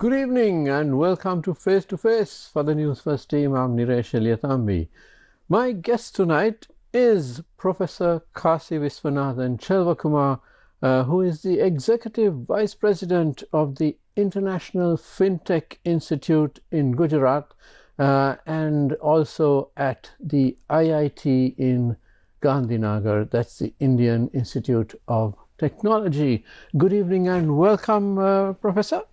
Good evening and welcome to Face to Face for the Newsfirst team. I'm Niresh Eliathambi. My guest tonight is Professor Kasi Viswanathan Chelvakumar, who is the Executive Vice President of the International Fintech Institute in Gujarat and also at the IIT in Gandhinagar. That's the Indian Institute of Technology. Good evening and welcome, Professor.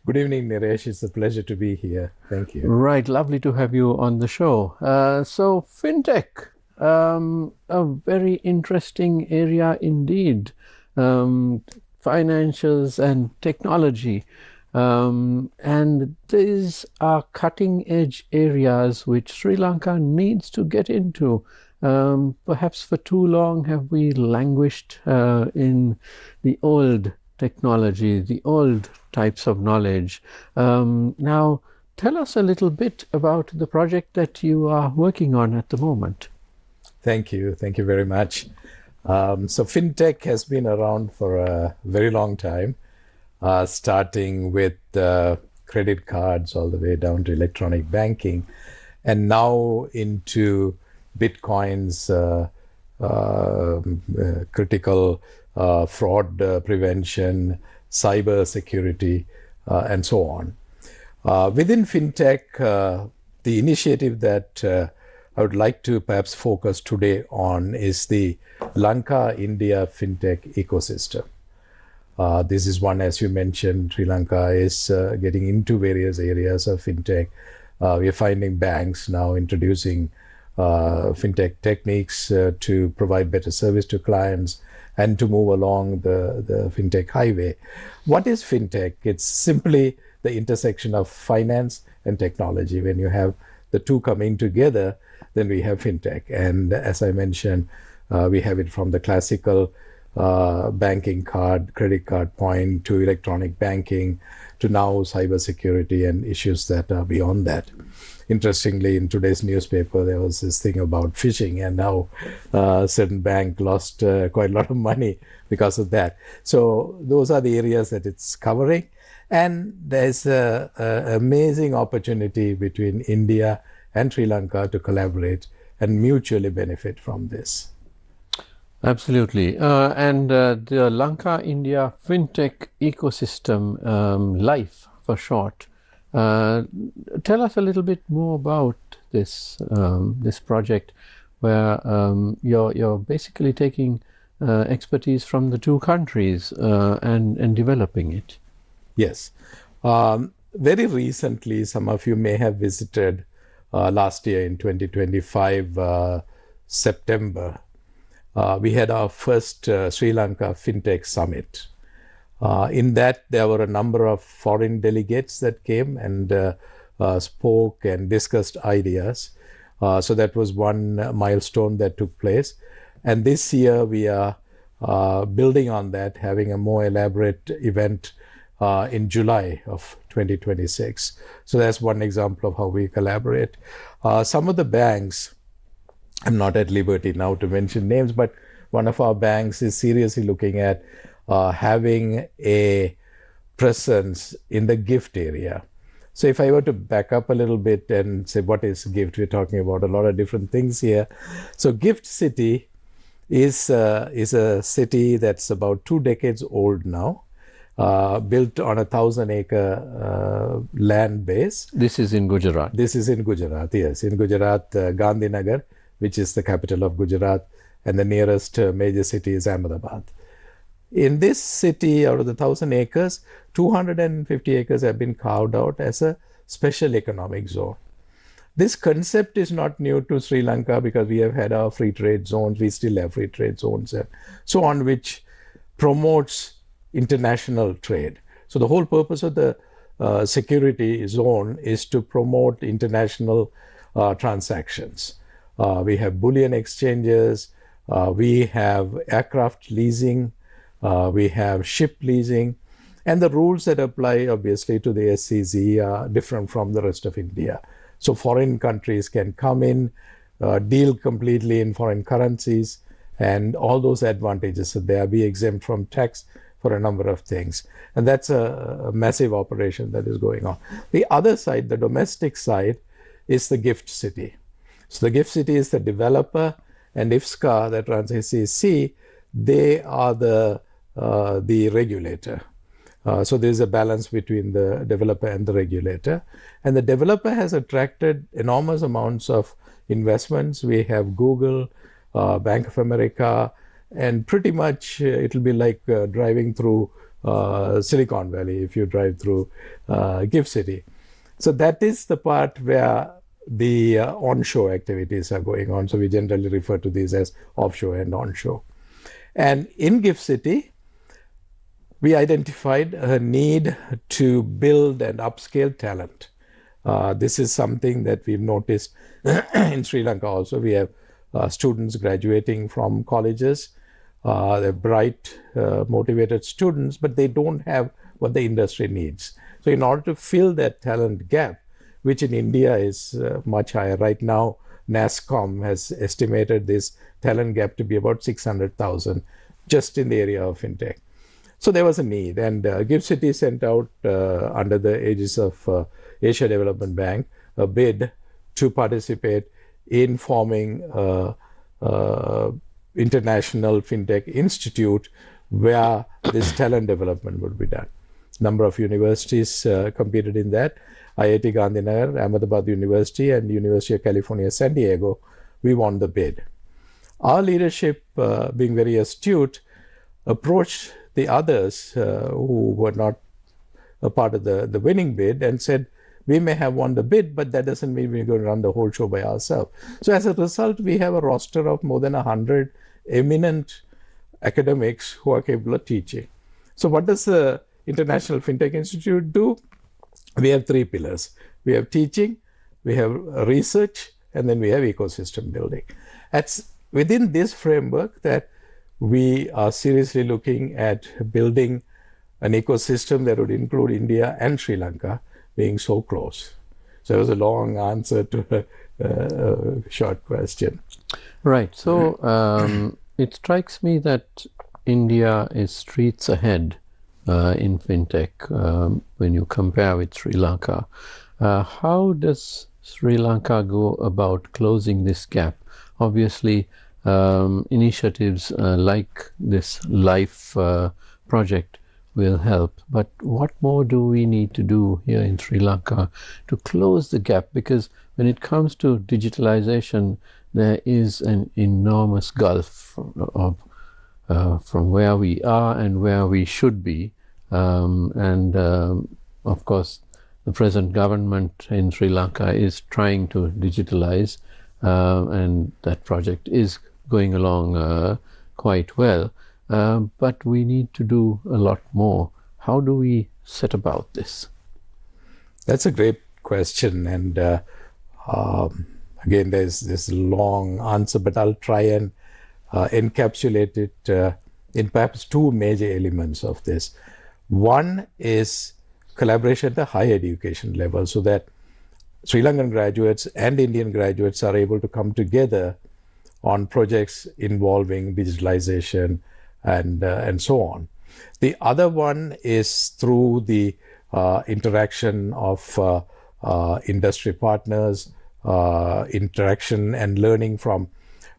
Good evening, Niresh. It's a pleasure to be here. Thank you. Right, lovely to have you on the show. So fintech, a very interesting area indeed. Financials and technology. And these are cutting edge areas which Sri Lanka needs to get into. Perhaps for too long have we languished in the old technology, the old types of knowledge. Now, tell us a little bit about the project that you are working on at the moment. Thank you. Thank you very much. So fintech has been around for a very long time, starting with credit cards all the way down to electronic banking, and now into Bitcoin's critical fraud prevention, cyber security, and so on. Within fintech, the initiative that I would like to perhaps focus today on is the Lanka-India Fintech ecosystem. This is one, as you mentioned, Sri Lanka is getting into various areas of fintech. We are finding banks now introducing fintech techniques to provide better service to clients and to move along the fintech highway. What is fintech? It's simply the intersection of finance and technology. When you have the two coming together, then we have fintech. And as I mentioned, we have it from the classical banking card, credit card point to electronic banking to now cybersecurity and issues that are beyond that. Interestingly, in today's newspaper, there was this thing about phishing, and now a certain bank lost quite a lot of money because of that. So those are the areas that it's covering. And there's an amazing opportunity between India and Sri Lanka to collaborate and mutually benefit from this. Absolutely. And the Lanka-India Fintech ecosystem, LIFE for short. Tell us a little bit more about this this project, where you're basically taking expertise from the two countries and developing it. Yes. Very recently, some of you may have visited last year in 2025, September. We had our first Sri Lanka FinTech Summit. In that, there were a number of foreign delegates that came and spoke and discussed ideas. So that was one milestone that took place. And this year, we are building on that, having a more elaborate event in July of 2026. So that's one example of how we collaborate. Some of the banks, I'm not at liberty now to mention names, but one of our banks is seriously looking at having a presence in the gift area. So if I were to back up a little bit and say, what is gift? We're talking about a lot of different things here. So Gift City is a city that's about 2 decades old now, built on a 1,000-acre land base. This is in Gujarat. This is in Gujarat, yes. In Gujarat, Gandhinagar, which is the capital of Gujarat, and the nearest major city is Ahmedabad. In this city, out of the 1,000 acres, 250 acres have been carved out as a special economic zone. This concept is not new to Sri Lanka because we have had our free trade zones. We still have free trade zones and so on, which promotes international trade. So the whole purpose of the security zone is to promote international transactions. We have bullion exchanges. We have aircraft leasing. We have ship leasing, and the rules that apply obviously to the SCZ are different from the rest of India. So foreign countries can come in, deal completely in foreign currencies, and all those advantages that they are be exempt from tax for a number of things. And that's a massive operation that is going on. The other side, the domestic side, is the gift city. So the gift city is the developer, and IFSCA that runs SEC, they are the regulator. So there's a balance between the developer and the regulator. And the developer has attracted enormous amounts of investments. We have Google, Bank of America, and pretty much it'll be like driving through Silicon Valley if you drive through Gift City. So that is the part where the onshore activities are going on. So we generally refer to these as offshore and onshore. And in Gift City, we identified a need to build and upscale talent. This is something that we've noticed in Sri Lanka also. We have students graduating from colleges. They're bright, motivated students, but they don't have what the industry needs. So in order to fill that talent gap, which in India is much higher. Right now, NASSCOM has estimated this talent gap to be about 600,000 just in the area of fintech. So there was a need, and Gift City sent out, under the aegis of Asia Development Bank, a bid to participate in forming International Fintech Institute where this talent development would be done. Number of universities competed in that. IIT Gandhinagar, Ahmedabad University, and University of California, San Diego, we won the bid. Our leadership, being very astute, approached the others who were not a part of the winning bid and said, we may have won the bid, but that doesn't mean we're going to run the whole show by ourselves. So as a result, we have a roster of more than 100 eminent academics who are capable of teaching. So what does the International Fintech Institute do? We have three pillars. We have teaching, we have research, and then we have ecosystem building. It's within this framework that we are seriously looking at building an ecosystem that would include India and Sri Lanka being so close. So it was a long answer to a short question. Right. So it strikes me that India is streets ahead in fintech when you compare with Sri Lanka. How does Sri Lanka go about closing this gap? Obviously, initiatives like this LIFE project will help, but what more do we need to do here in Sri Lanka to close the gap? Because when it comes to digitalization, there is an enormous gulf of from where we are and where we should be. Of course, the present government in Sri Lanka is trying to digitalize, and that project is going along quite well. But we need to do a lot more. How do we set about this? That's a great question. And again, there's this long answer, but I'll try and encapsulate it in perhaps two major elements of this. One is collaboration at the higher education level, so that Sri Lankan graduates and Indian graduates are able to come together on projects involving digitalization and so on. The other one is through the interaction of industry partners, interaction and learning from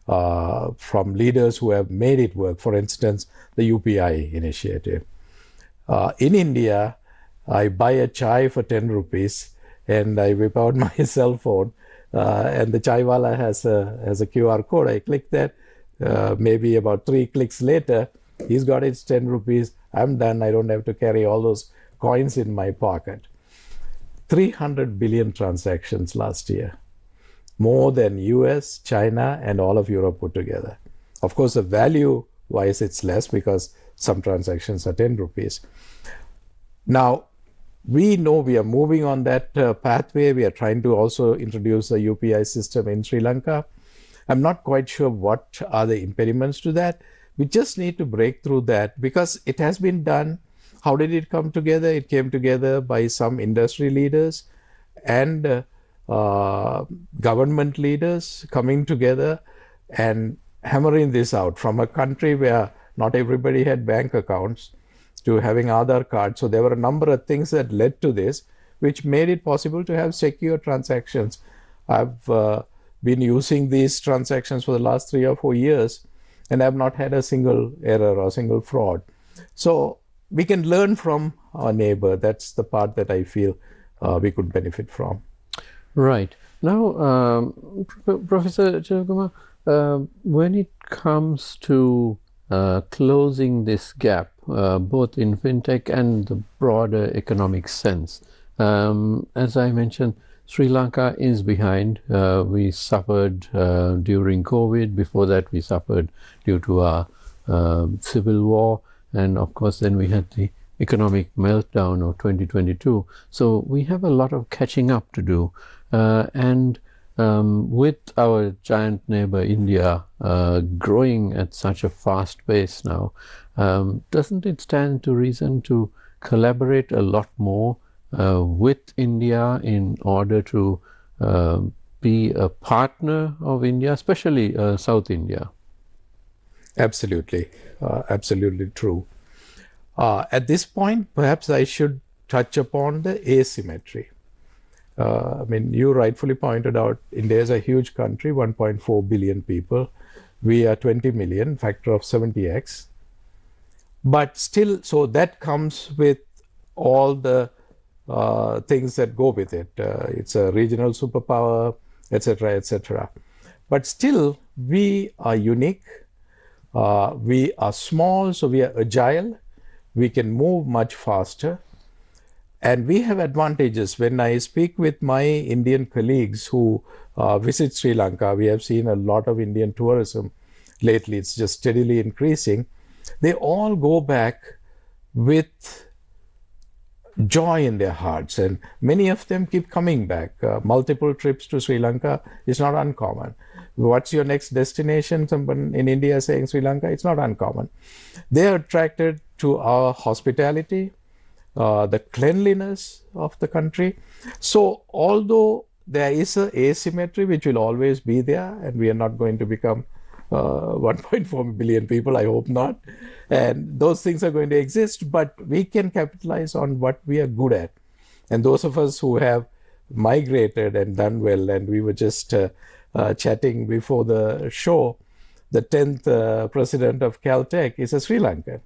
leaders who have made it work. For instance, the UPI initiative. In India, I buy a chai for 10 rupees and I whip out my cell phone, and the chaiwala has a QR code. I click that. Maybe about 3 clicks later, he's got his 10 rupees. I'm done. I don't have to carry all those coins in my pocket. 300 billion transactions last year, more than US, China, and all of Europe put together. Of course, the value-wise, it's less because some transactions are 10 rupees. Now, we know we are moving on that pathway. We are trying to also introduce a UPI system in Sri Lanka. I'm not quite sure what are the impediments to that. We just need to break through that because it has been done. How did it come together? It came together by some industry leaders and government leaders coming together and hammering this out from a country where not everybody had bank accounts. to having Aadhaar cards. So there were a number of things that led to this, which made it possible to have secure transactions. I've been using these transactions for the last 3 or 4 years, and I've not had a single error or single fraud. So we can learn from our neighbor. That's the part that I feel we could benefit from. Right. Now, Professor Chelvakumar, when it comes to closing this gap, both in fintech and the broader economic sense, as I mentioned, Sri Lanka is behind. We suffered during COVID. Before that, we suffered due to our civil war. And of course, then we had the economic meltdown of 2022. So we have a lot of catching up to do. And with our giant neighbor India growing at such a fast pace now, doesn't it stand to reason to collaborate a lot more with India in order to be a partner of India, especially South India? Absolutely, absolutely true. At this point, perhaps I should touch upon the asymmetry. I mean, you rightfully pointed out, India is a huge country, 1.4 billion people. We are 20 million, factor of 70x. But still, so that comes with all the things that go with it. It's a regional superpower, etc., etc. But still, we are unique. We are small, so we are agile. We can move much faster. And we have advantages. When I speak with my Indian colleagues who visit Sri Lanka, we have seen a lot of Indian tourism lately. It's just steadily increasing. They all go back with joy in their hearts, and many of them keep coming back. Multiple trips to Sri Lanka is not uncommon. What's your next destination? Someone in India saying Sri Lanka, it's not uncommon. They are attracted to our hospitality, the cleanliness of the country. So although there is an asymmetry which will always be there, and we are not going to become 1.4 billion people, I hope not, and those things are going to exist, but we can capitalize on what we are good at. And those of us who have migrated and done well, and we were just chatting before the show, the 10th president of Caltech is a Sri Lankan,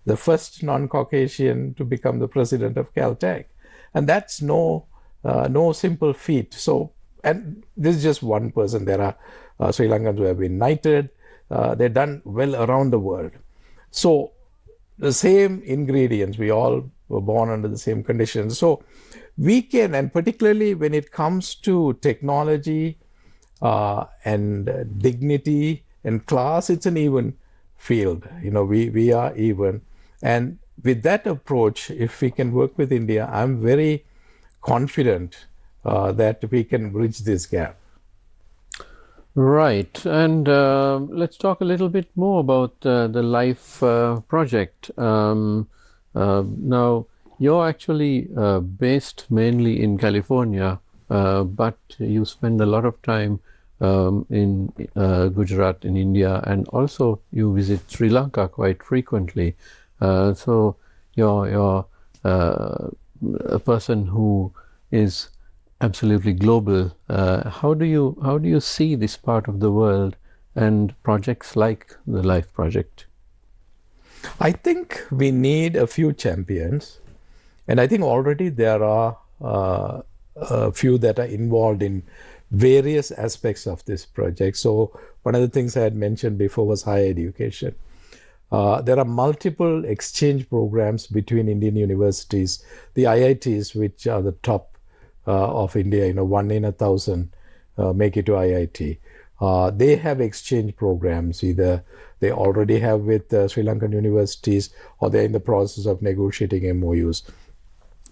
the first non-Caucasian to become the president of Caltech. And that's no simple feat. So, and this is just one person. There are Sri Lankans who have been knighted. They've done well around the world. So the same ingredients, we all were born under the same conditions. So we can, and particularly when it comes to technology and dignity and class, it's an even field. You know, we are even. And with that approach, if we can work with India, I'm very confident that we can bridge this gap. Right. And let's talk a little bit more about the LIFE project. Now, you're actually based mainly in California, but you spend a lot of time in Gujarat, in India, and also you visit Sri Lanka quite frequently. So you're a person who is absolutely global. How do you see this part of the world and projects like the LIFE project? I think we need a few champions, and I think already there are a few that are involved in various aspects of this project. So one of the things I had mentioned before was higher education. There are multiple exchange programs between Indian universities, the IITs, which are the top of India, 1 in 1,000 make it to IIT. They have exchange programs, either they already have with Sri Lankan universities or they're in the process of negotiating MOUs.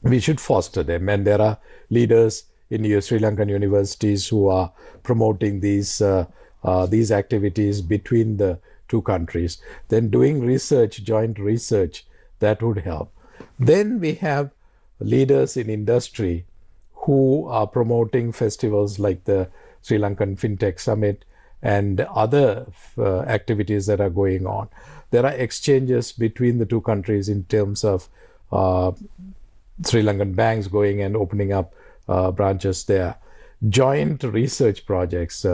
We should foster them, and there are leaders in Sri Lankan universities who are promoting these activities between the two countries. Then doing research, joint research, that would help. Then we have leaders in industry who are promoting festivals like the Lanka-India Fintech Summit and other activities that are going on. there are exchanges between the two countries in terms of Sri Lankan banks going and opening up branches there. Joint research projects.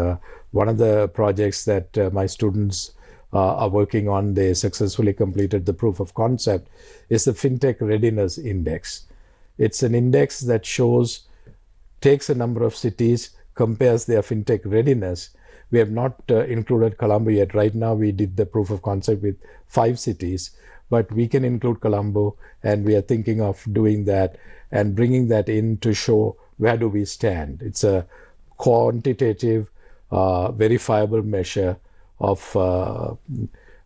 One of the projects that my students are working on, they successfully completed the proof of concept, is the Fintech Readiness Index. It's an index that takes a number of cities, compares their fintech readiness. We have not included Colombo yet. Right now, we did the proof of concept with 5 cities, but we can include Colombo, and we are thinking of doing that and bringing that in to show where do we stand. It's a quantitative, verifiable measure of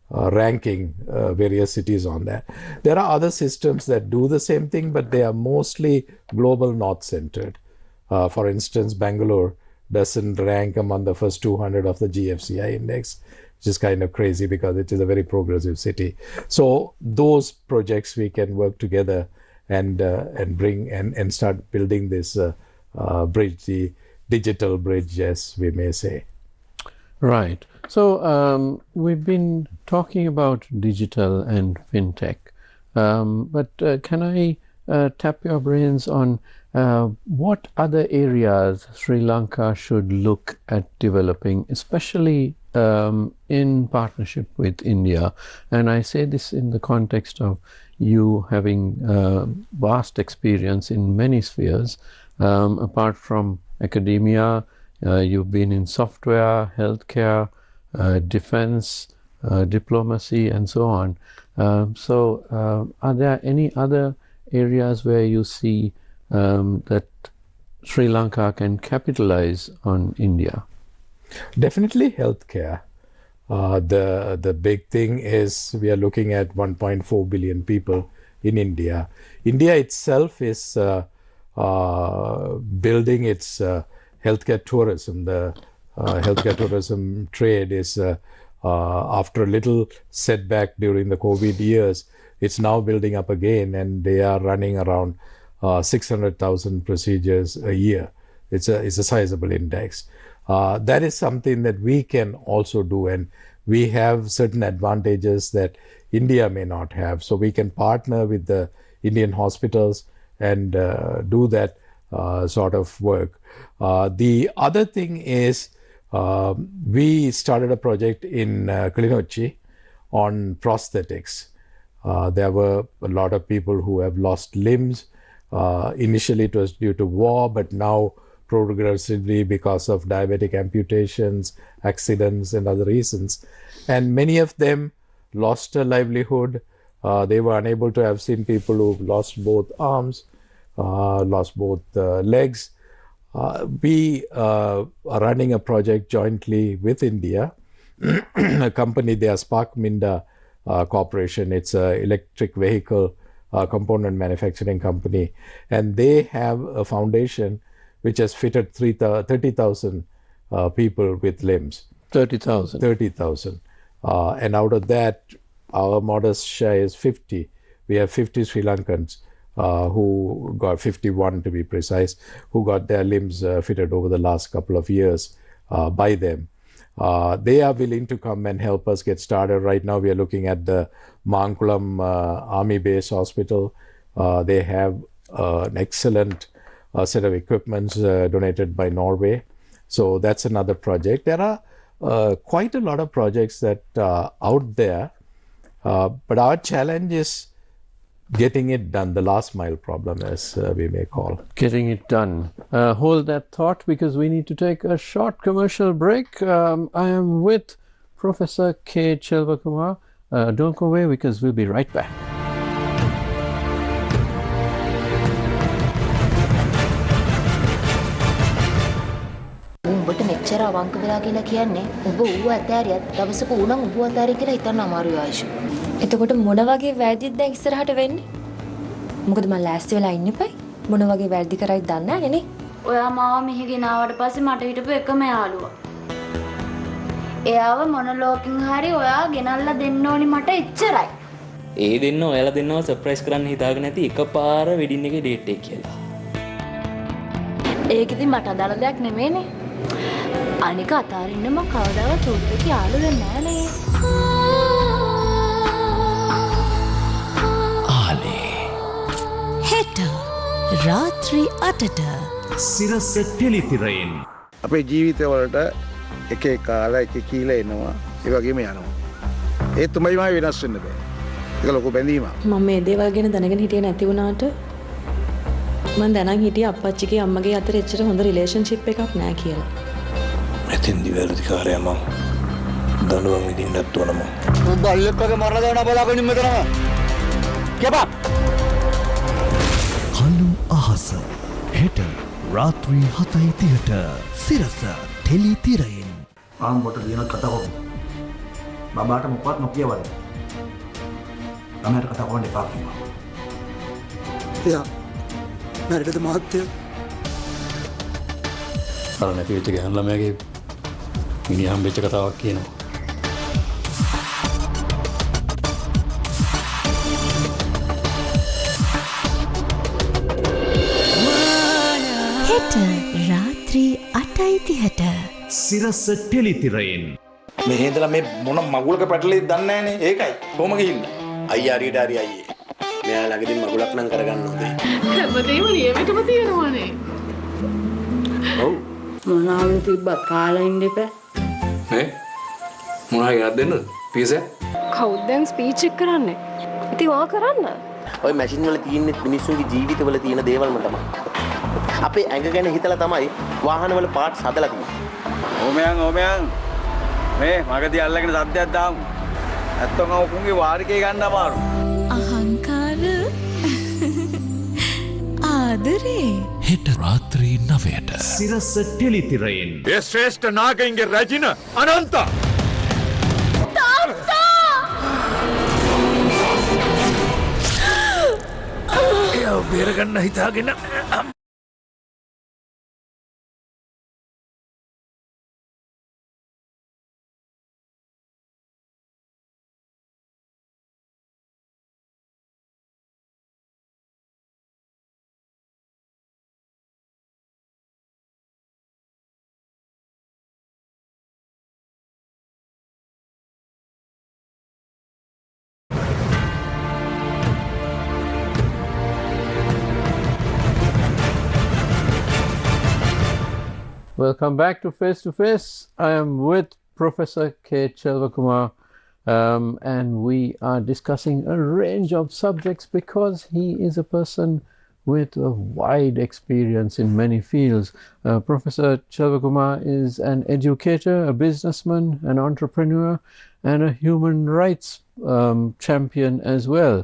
ranking various cities on that. There are other systems that do the same thing, but they are mostly global north-centered. For instance, Bangalore doesn't rank among the first 200 of the GFCI index, which is kind of crazy because it is a very progressive city. So those projects we can work together and bring and start building this bridge, the digital bridge, as we may say. Right. So we've been talking about digital and fintech, but can I tap your brains on what other areas Sri Lanka should look at developing, especially in partnership with India? And I say this in the context of you having vast experience in many spheres. Apart from academia, you've been in software, healthcare, defense, diplomacy, and so on. So are there any other areas where you see that Sri Lanka can capitalize on India? Definitely healthcare. The big thing is we are looking at 1.4 billion people in India. India itself is building its healthcare tourism. The healthcare tourism trade is, after a little setback during the COVID years, it's now building up again, and they are running around 600,000 procedures a year. It's a sizable index. That is something that we can also do, and we have certain advantages that India may not have. So we can partner with the Indian hospitals and do that sort of work. The other thing is we started a project in Kilinochchi on prosthetics. There were a lot of people who have lost limbs. Initially it was due to war, but now progressively because of diabetic amputations, accidents, and other reasons. And many of them lost a livelihood. They were unable to have seen people who've lost both arms, lost both legs. We are running a project jointly with India, a company, they are Spark Minda Corporation. It's an electric vehicle component manufacturing company. And they have a foundation which has fitted 30,000 people with limbs. 30,000. 30,000. And out of that, our modest share is 50. We have 50 Sri Lankans who got 51 to be precise, who got their limbs fitted over the last couple of years by them. They are willing to come and help us get started. Right now, we are looking at the Mankulam Army Base Hospital. They have an excellent set of equipments donated by Norway. So that's another project. There are quite a lot of projects that are out there, but our challenge is getting it done, the last mile problem, as we may call. Getting it done. Hold that thought, because we need to take a short commercial break. I am with Professor K. Chelvakumar. Don't go away, because we'll be right back. උඹට මෙච්චර අවංක වෙලා කියලා කියන්නේ උඹ ඌව ඇතෑරියත් දවසක ඌනම් උඹ ඇතෑරි කියලා හිතන්න අමාරුයි ආයිෂ. එතකොට මොන වගේ වැරදිද දැන් ඉස්සරහට වෙන්නේ? මොකද මම ලෑස්ති වෙලා ඉන්න එපයි. මොන වගේ වැරදි කරයිද දන්නේ නැහැ නේ. ඔයා මාව මෙහි ගෙනාවට පස්සේ මට හිටපු එකම යාළුවා. එයාව මොනලෝකින් හරි ඔයා ගෙනල්ලා දෙන්න ඕනි මට එච්චරයි. ඒ දෙන්න ඔයාලා දෙන්නව සර්ප්‍රයිස් කරන්න හිතාගෙන නැති එකපාර වෙඩින් එකේ ඩේට් එක කියලා. ඒක ඉතින් මට අදාළ දෙයක් නෙමෙයිනේ. අනික අතාරින්න මම කවදාවත් උත්තර යාළු වෙන්නේ නැහැ නේ. රාත්‍රී 8ට සිරස ටෙලිතිරයෙන් අපේ ජීවිතවලට එක එක කාලා එක කීලා එනවා ඒ වගේම යනවා. ඒ තුමයි වෙනස් වෙන්න බෑ. ඒක ලොකු බැඳීමක්. මම මේ දේවල් ගැන දැනගෙන හිටියේ නැති වුණාට මම දැනන් හිටියේ අප්පච්චිගේ අම්මගේ අතර එච්චර හොඳ රිලේෂන්ෂිප් එකක් නැහැ කියලා. මෙතෙන්දි වැරදිකාරයා මම දඬුවම් විඳින්නත් ඕන මම. බල්ලෙක් වගේ මරලා දානවා බලාගෙන ඉන්න මෙතනම. කියපා. කළු අහස හෙට රාත්‍රී 7:30ට සිරස ටෙලිතිරයෙන්. ආන් කොට දින කතා කරමු. බබාට මොකවත් නොකියවද? ළමයට කතා කරන්න එපා කිව්වා. එයා මැරෙන්නද මහත්තයා? අර නැති වෙච්ච ගහන ළමයාගේ මිනිහා හම්බෙච්ච කතාවක් කියනවා. හෙට රාත්‍රී 8:30ට සිරස ටෙලිතිරයෙන්. මේ ඉඳලා මේ මොන මගුලක පැටලෙයිද දන්නේ නැහනේ. ඒකයි. කොහොම ගිහිල්ලා? අයියා හරියට හරි අයියේ. මෙයා ළඟදී මගුලක් නම් කරගන්න ඕනේ. හැමදේම නියමෙටම තියෙනවානේ. ඔව්. මොනාවු තිබ්බත් කාලා ඉන්න එපා. නේ? මොනවා ගෙනත් දෙන්නද? පීස? කවුද දැන් ස්පීච් එක කරන්නේ? ඉතින් වා කරන්න. ඔය මැෂින් වල තියෙන මිනිස්සුන්ගේ ජීවිතවල තියෙන දේවල්ම තමයි. අපේ ඇඟ ගැන හිතලා තමයි වාහන වල පාර්ට්ස් හදලා තියෙන්නේ. ඕමයන් මේ මගදී අල්ලගෙන සද්දයක් දාමු. නැත්තම් ඔකුන්ගේ වාරිකේ ගන්න අමාරු. අහංකාර ආදරේ හෙට රාත්‍රී 9ට සිරස ටෙලිතිරයෙන්. ඒ ශ්‍රේෂ්ඨ නාගයින්ගේ රැජින අනන්ත එයා බේරගන්න හිතාගෙන Welcome back to Face to Face. I am with Professor K. Chelvakumar, and we are discussing a range of subjects because he is a person with a wide experience in many fields. Professor Chelvakumar is an educator, a businessman, an entrepreneur, and a human rights champion as well.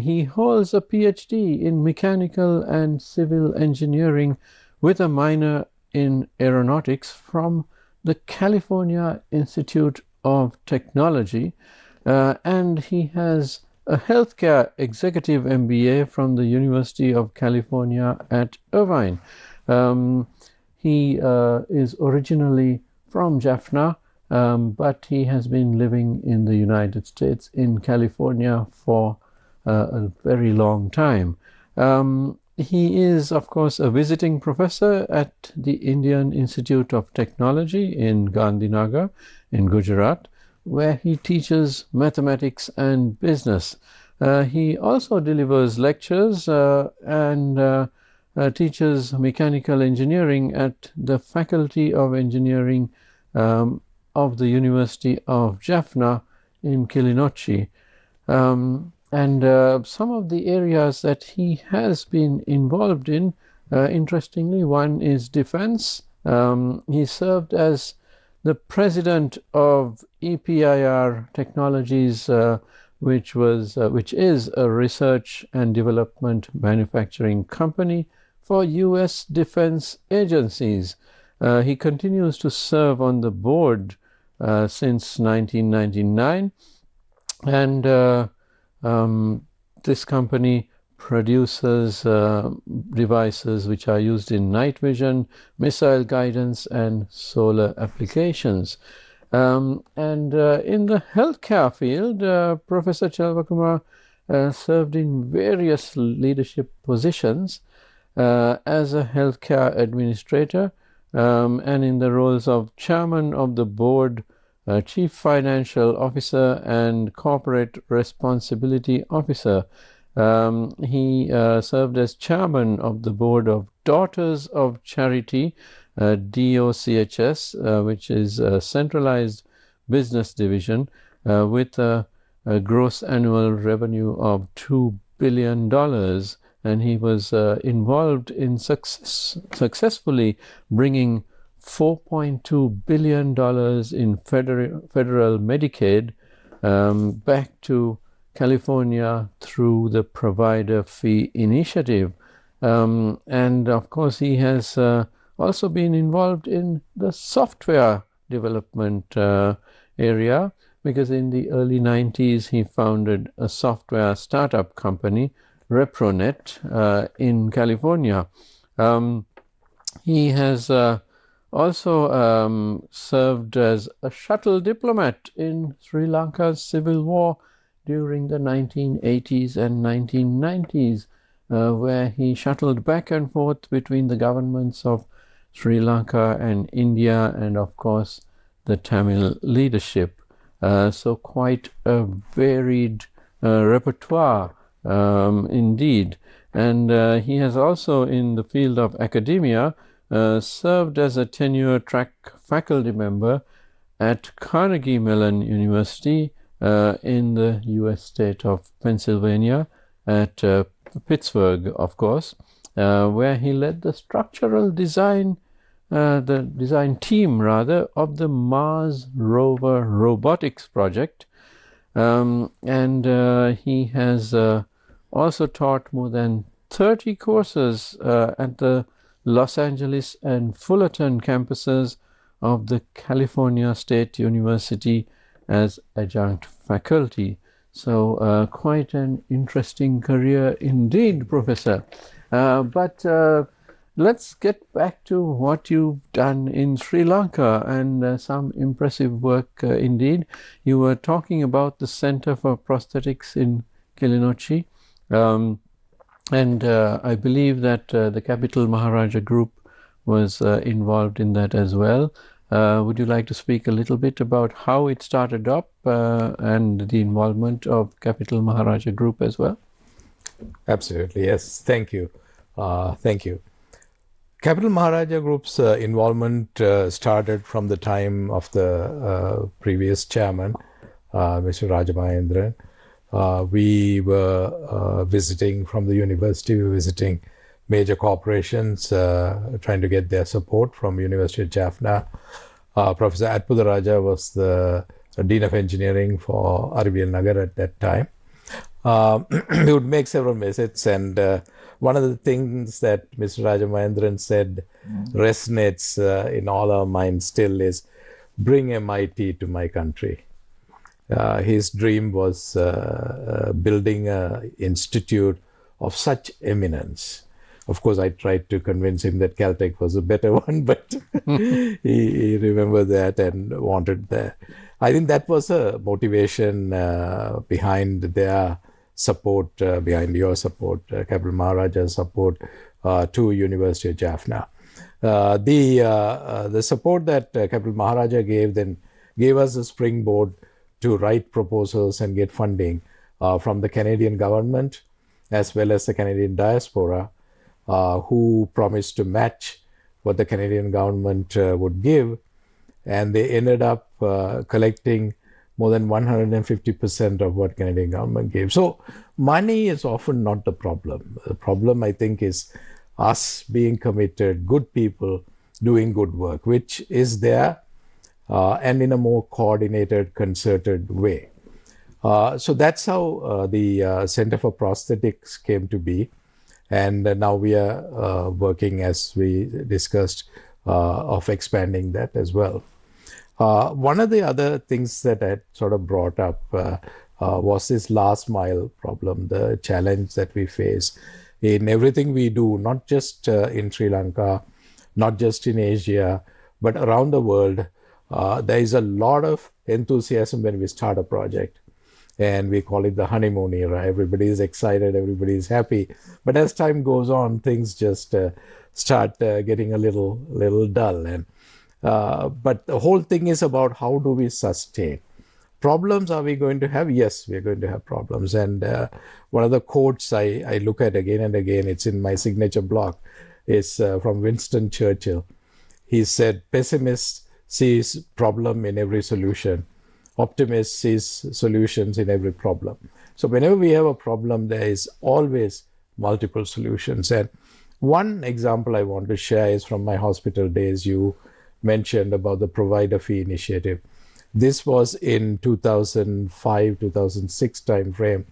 He holds a PhD in mechanical and civil engineering with a minor in aeronautics from the California Institute of Technology, and he has a healthcare executive MBA from the University of California at Irvine. He is originally from Jaffna, but he has been living in the United States in California for a very long time. He is, of course, a visiting professor at the Indian Institute of Technology in Gandhinagar in Gujarat, where he teaches mathematics and business. He also delivers lectures and teaches mechanical engineering at the Faculty of Engineering of the University of Jaffna in Kilinochchi. And some of the areas that he has been involved in, interestingly, one is defense. He served as the president of EPIR Technologies, which is a research and development manufacturing company for U.S. defense agencies. He continues to serve on the board since 1999, and this company produces devices which are used in night vision, missile guidance, and solar applications. And in the healthcare field, Professor Chelvakumar served in various leadership positions as a healthcare administrator and in the roles of chairman of the board, Chief Financial Officer and Corporate Responsibility Officer. He served as chairman of the board of Daughters of Charity, DOCHS, which is a centralized business division with a gross annual revenue of $2 billion. And he was involved in successfully bringing $4.2 billion in federal Medicaid back to California through the Provider Fee Initiative. And of course, he has also been involved in the software development area, because in the early 90s, he founded a software startup company, Repronet, in California. He has also served as a shuttle diplomat in Sri Lanka's civil war during the 1980s and 1990s, where he shuttled back and forth between the governments of Sri Lanka and India, and of course the Tamil leadership. So quite a varied repertoire indeed. And he has also, in the field of academia, served as a tenure-track faculty member at Carnegie Mellon University in the U.S. state of Pennsylvania, at Pittsburgh, of course, where he led the structural design, the design team, rather, of the Mars rover robotics project. And he has also taught more than 30 courses at the Los Angeles and Fullerton campuses of the California State University as adjunct faculty. So quite an interesting career indeed, Professor. But let's get back to what you've done in Sri Lanka, and some impressive work indeed. You were talking about the Center for Prosthetics in Kilinochchi, and I believe that the Capital Maharaja Group was involved in that as well. Would you like to speak a little bit about how it started up and the involvement of Capital Maharaja Group as well? Absolutely, yes. Thank you. Thank you. Capital Maharaja Group's involvement started from the time of the previous chairman, Mr. Rajamahendran. We were visiting from the university, we were visiting major corporations, trying to get their support from University of Jaffna. Professor Atpuda Raja was the Dean of Engineering for RBL Nagar at that time. We would make several visits, and one of the things that Mr. Rajamahendran said resonates in all our minds still is, bring MIT to my country. His dream was building an institute of such eminence. Of course, I tried to convince him that Caltech was a better one, but he remembered that and wanted that. I think that was a motivation behind their support, behind your support, Capital Maharaja's support to University of Jaffna. The support that Capital Maharaja gave us a springboard to write proposals and get funding from the Canadian government as well as the Canadian diaspora, who promised to match what the Canadian government would give. And they ended up collecting more than 150% of what Canadian government gave. So money is often not the problem. The problem, I think, is us being committed, good people doing good work, which is there, and in a more coordinated, concerted way. So that's how the Center for Prosthetics came to be. And now we are working, as we discussed, of expanding that as well. One of the other things that I sort of brought up was this last mile problem, the challenge that we face in everything we do, not just in Sri Lanka, not just in Asia, but around the world. There is a lot of enthusiasm when we start a project, and we call it the honeymoon era. Everybody is excited, everybody is happy. But as time goes on, things just start getting a little dull. And but the whole thing is about how do we sustain? Problems are we going to have? Yes, we are going to have problems. And one of the quotes I look at again and again, it's in my signature block, is from Winston Churchill. He said, pessimist sees problem in every solution. Optimist sees solutions in every problem. So whenever we have a problem, there is always multiple solutions. And one example I want to share is from my hospital days. You mentioned about the provider fee initiative. This was in 2005, 2006 timeframe,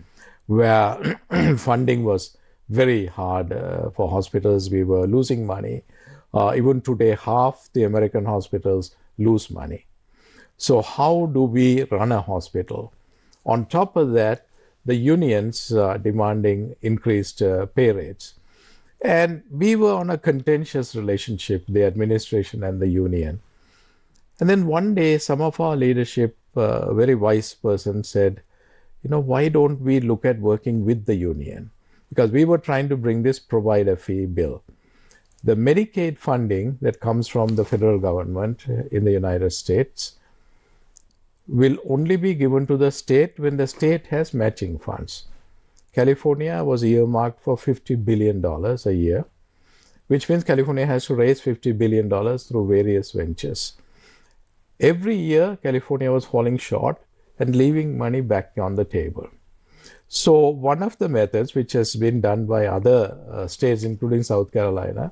where funding was very hard for hospitals. We were losing money. Even today, half the American hospitals lose money. So how do we run a hospital? On top of that, the unions are demanding increased pay rates. And we were on a contentious relationship, the administration and the union. And then one day, some of our leadership, a very wise person said, why don't we look at working with the union? Because we were trying to bring this provider fee bill. The Medicaid funding that comes from the federal government in the United States will only be given to the state when the state has matching funds. California was earmarked for $50 billion a year, which means California has to raise $50 billion through various ventures. Every year, California was falling short and leaving money back on the table. So one of the methods which has been done by other states, including South Carolina,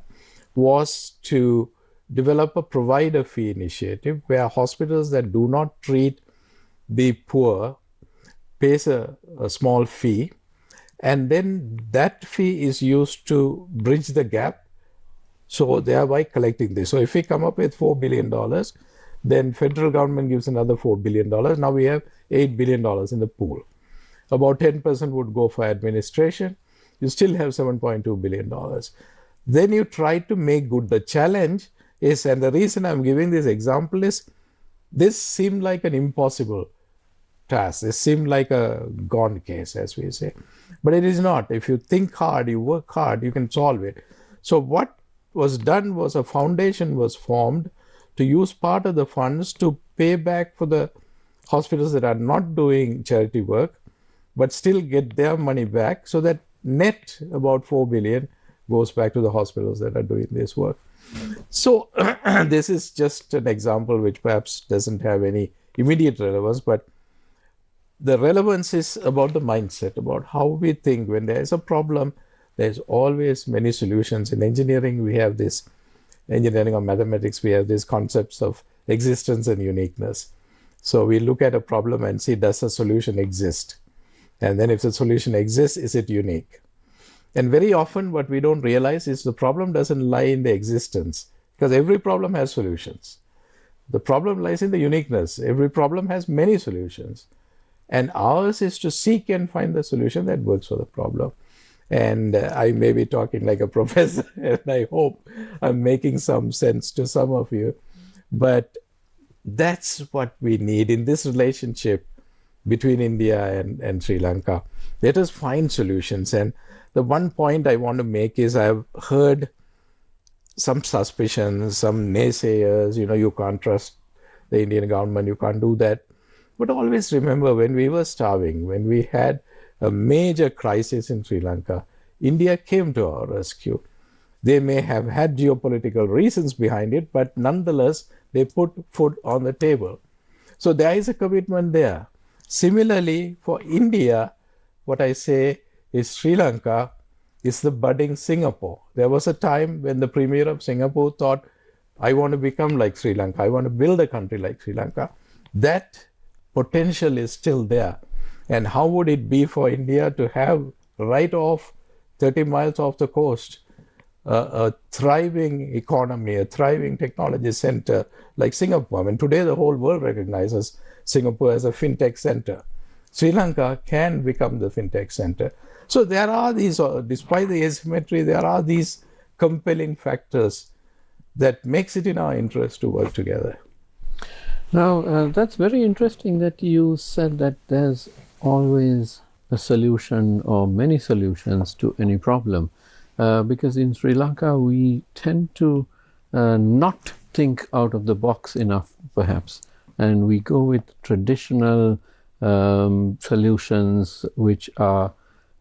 was to develop a provider fee initiative where hospitals that do not treat the poor pays a small fee, and then that fee is used to bridge the gap, so thereby collecting this. So if we come up with $4 billion, then federal government gives another $4 billion. Now we have $8 billion in the pool. About 10% would go for administration. You still have $7.2 billion. Then you try to make good. The challenge is, and the reason I'm giving this example is, this seemed like an impossible task. This seemed like a gone case, as we say. But it is not. If you think hard, you work hard, you can solve it. So what was done was a foundation was formed to use part of the funds to pay back for the hospitals that are not doing charity work, but still get their money back, so that net about $4 billion goes back to the hospitals that are doing this work. So this is just an example which perhaps doesn't have any immediate relevance, but the relevance is about the mindset, about how we think. When there is a problem, there's always many solutions. In engineering, we have this, engineering or mathematics, we have these concepts of existence and uniqueness. So we look at a problem and see, does a solution exist? And then if the solution exists, is it unique? And very often what we don't realize is the problem doesn't lie in the existence, because every problem has solutions. The problem lies in the uniqueness. Every problem has many solutions. And ours is to seek and find the solution that works for the problem. And I may be talking like a professor, and I hope I'm making some sense to some of you. But that's what we need in this relationship between India and Sri Lanka. Let us find solutions. And the one point I want to make is, I've heard some suspicions, some naysayers, you can't trust the Indian government, you can't do that. But always remember, when we were starving, when we had a major crisis in Sri Lanka, India came to our rescue. They may have had geopolitical reasons behind it, but nonetheless, they put food on the table. So there is a commitment there. Similarly, for India, what I say is, Sri Lanka is the budding Singapore. There was a time when the Premier of Singapore thought, I want to become like Sri Lanka. I want to build a country like Sri Lanka. That potential is still there. And how would it be for India to have right off 30 miles off the coast a thriving economy, a thriving technology center like Singapore? I mean, today the whole world recognizes Singapore as a fintech center. Sri Lanka can become the fintech center. So there are these, despite the asymmetry, there are these compelling factors that makes it in our interest to work together. Now, that's very interesting that you said that there's always a solution or many solutions to any problem. Because in Sri Lanka, we tend to not think out of the box enough, perhaps. and we go with traditional solutions which are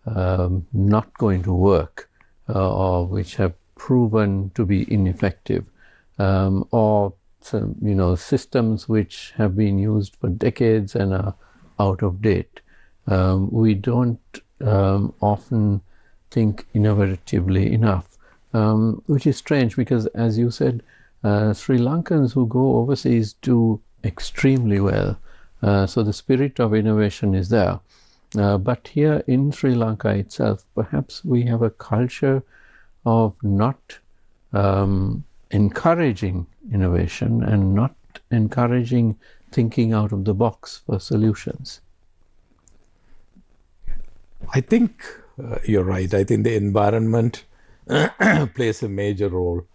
not going to work or which have proven to be ineffective, or systems which have been used for decades and are out of date. We don't often think innovatively enough, which is strange because, as you said, Sri Lankans who go overseas do extremely well. So the spirit of innovation is there. But here in Sri Lanka itself, perhaps we have a culture of not encouraging innovation and not encouraging thinking out of the box for solutions. I think you're right. I think the environment plays a major role.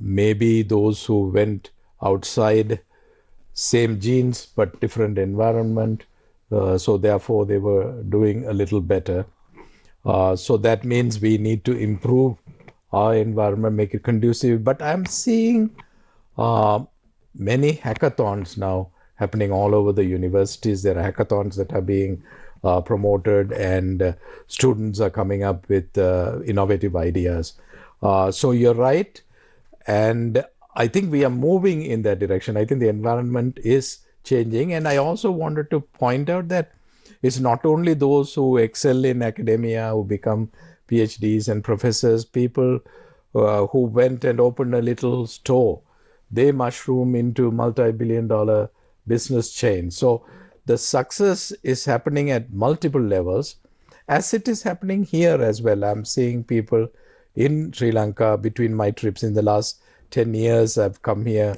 Maybe those who went outside, same genes but different environment, so therefore they were doing a little better. So that means we need to improve our environment, make it conducive. But I'm seeing many hackathons now happening all over the universities. There are hackathons that are being promoted, and students are coming up with innovative ideas. So you're right, and I think we are moving in that direction. I think the environment is changing, and I also wanted to point out that it's not only those who excel in academia, who become PhDs and professors, people who went and opened a little store, they mushroom into multi-billion-dollar business chain. So the success is happening at multiple levels, as it is happening here as well. I'm seeing people in Sri Lanka. Between my trips in the last 10 years, I've come here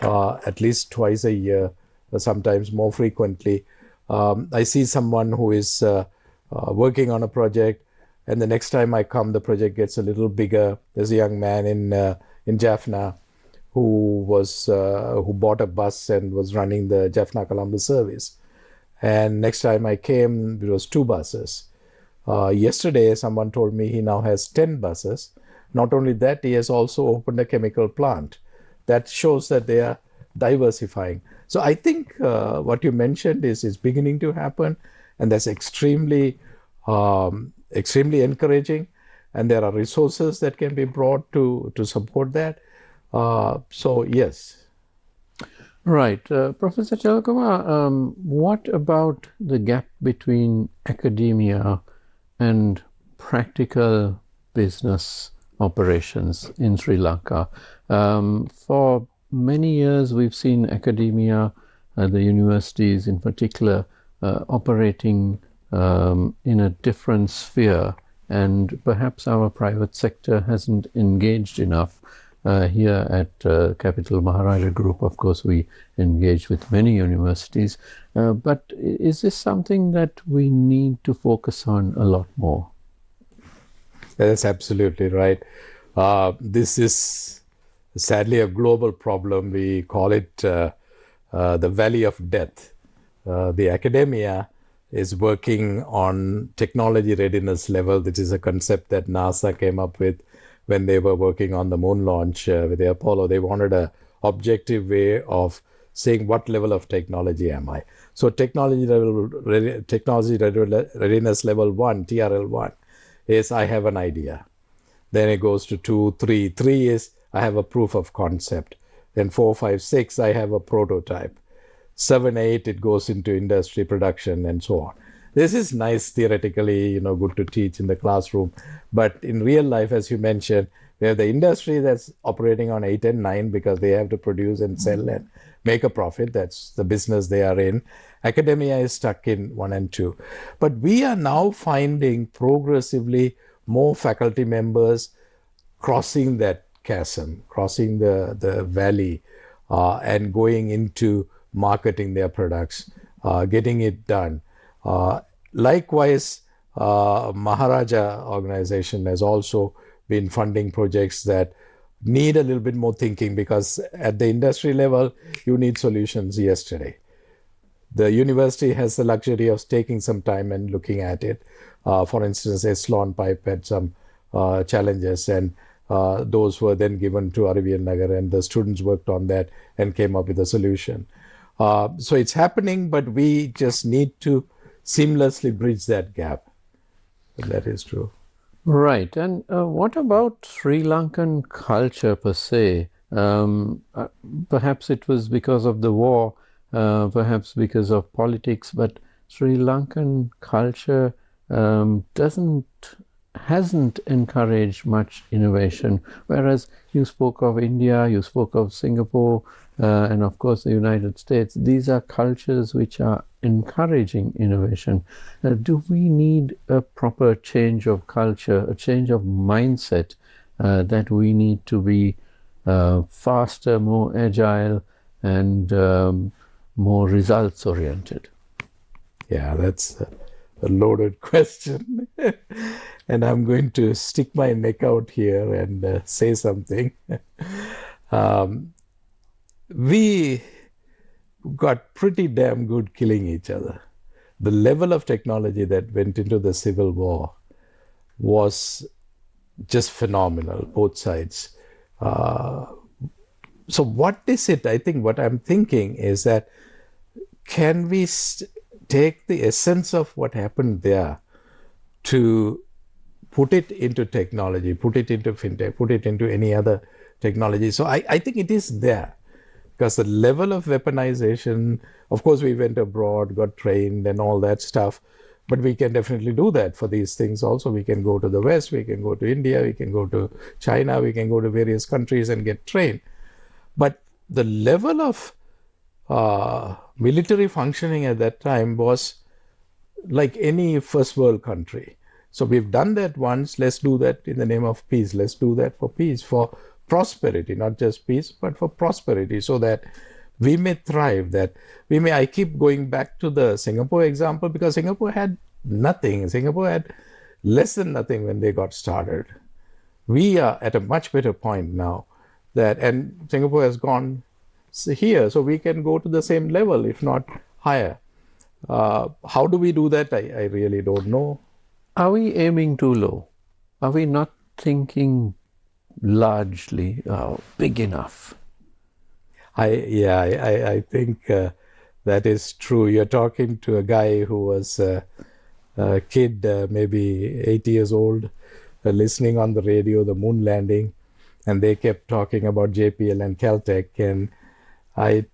at least twice a year, sometimes more frequently. I see someone who is working on a project, and the next time I come, the project gets a little bigger. There's a young man in Jaffna who bought a bus and was running the Jaffna-Colombo service. And next time I came, it was 2 buses. Yesterday, someone told me he now has 10 buses. Not only that, he has also opened a chemical plant. That shows that they are diversifying. So I think what you mentioned is beginning to happen, and that's extremely encouraging. And there are resources that can be brought to support that. So yes. Right. Professor Chelvakumar, what about the gap between academia and practical business operations in Sri Lanka? For many years, we've seen academia, the universities in particular, operating in a different sphere, and perhaps our private sector hasn't engaged enough. Here at Capital Maharaja Group, of course, we engage with many universities. But is this something that we need to focus on a lot more? That's absolutely right. This is sadly a global problem. We call it the valley of death. The academia is working on technology readiness level. This is a concept that NASA came up with when they were working on the moon launch with the Apollo. They wanted an objective way of saying what level of technology am I. So technology readiness level 1, TRL1, is I have an idea. Then it goes to 2, 3. 3 is I have a proof of concept. Then 4, 5, 6, I have a prototype. 7, 8, it goes into industry production and so on. This is nice theoretically, good to teach in the classroom. But in real life, as you mentioned, we have the industry that's operating on 8 and 9 because they have to produce and sell and make a profit. That's the business they are in. Academia is stuck in 1 and 2. But we are now finding progressively more faculty members crossing that chasm, crossing the valley, and going into marketing their products, getting it done. Likewise, Maharaja organization has also been funding projects that need a little bit more thinking, because at the industry level, you need solutions yesterday. The university has the luxury of taking some time and looking at it. For instance, Eslon Pipe had some challenges, and those were then given to Aravind Nagar, and the students worked on that and came up with a solution. So it's happening, but we just need to seamlessly bridge that gap. And that is true. Right. And what about Sri Lankan culture per se? Perhaps it was because of the war, perhaps because of politics, but Sri Lankan culture hasn't encouraged much innovation, whereas you spoke of India, you spoke of Singapore, and of course the United States. These are cultures which are encouraging innovation. Do we need a proper change of culture, a change of mindset, that we need to be faster, more agile, and more results oriented? Yeah, that's a loaded question. And I'm going to stick my neck out here and say something. We got pretty damn good killing each other. The level of technology that went into the Civil War was just phenomenal, both sides. So what is it? I think what I'm thinking is that can we take the essence of what happened there to put it into technology, put it into fintech, put it into any other technology? So I think it is there. Because the level of weaponization, of course, we went abroad, got trained and all that stuff, but we can definitely do that for these things also. We can go to the West, we can go to India, we can go to China, we can go to various countries and get trained. But the level of military functioning at that time was like any first world country. So we've done that once, let's do that in the name of peace. Let's do that for peace, for prosperity, not just peace, but for prosperity, so that we may thrive, I keep going back to the Singapore example, because Singapore had nothing. Singapore had less than nothing when they got started. We are at a much better point now, and Singapore has gone here, so we can go to the same level, if not higher. How do we do that? I really don't know. Are we aiming too low? Are we not thinking largely big enough? I think that is true. You're talking to a guy who was a kid, maybe 8 years old, listening on the radio, the moon landing, and they kept talking about JPL and Caltech, and I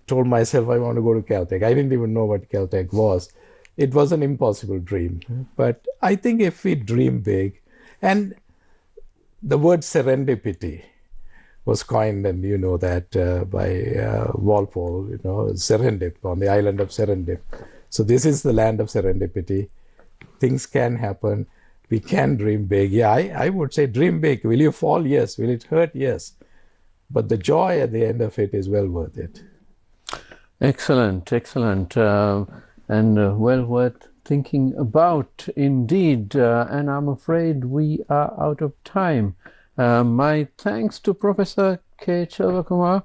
told myself I want to go to Caltech. I didn't even know what Caltech was. It was an impossible dream. But I think if we dream big, and the word serendipity was coined, and you know that by Walpole, Serendip, on the island of Serendip. So this is the land of serendipity. Things can happen. We can dream big. Yeah, I would say dream big. Will you fall? Yes. Will it hurt? Yes. But the joy at the end of it is well worth it. Excellent, excellent. And well worth thinking about indeed. And I'm afraid we are out of time. My thanks to Professor K. Chelvakumar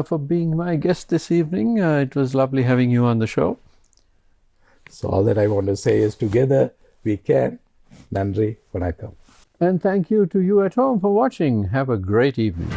for being my guest this evening. It was lovely having you on the show. So all that I want to say is together we can. Nandri, Vanakkam. And thank you to you at home for watching. Have a great evening.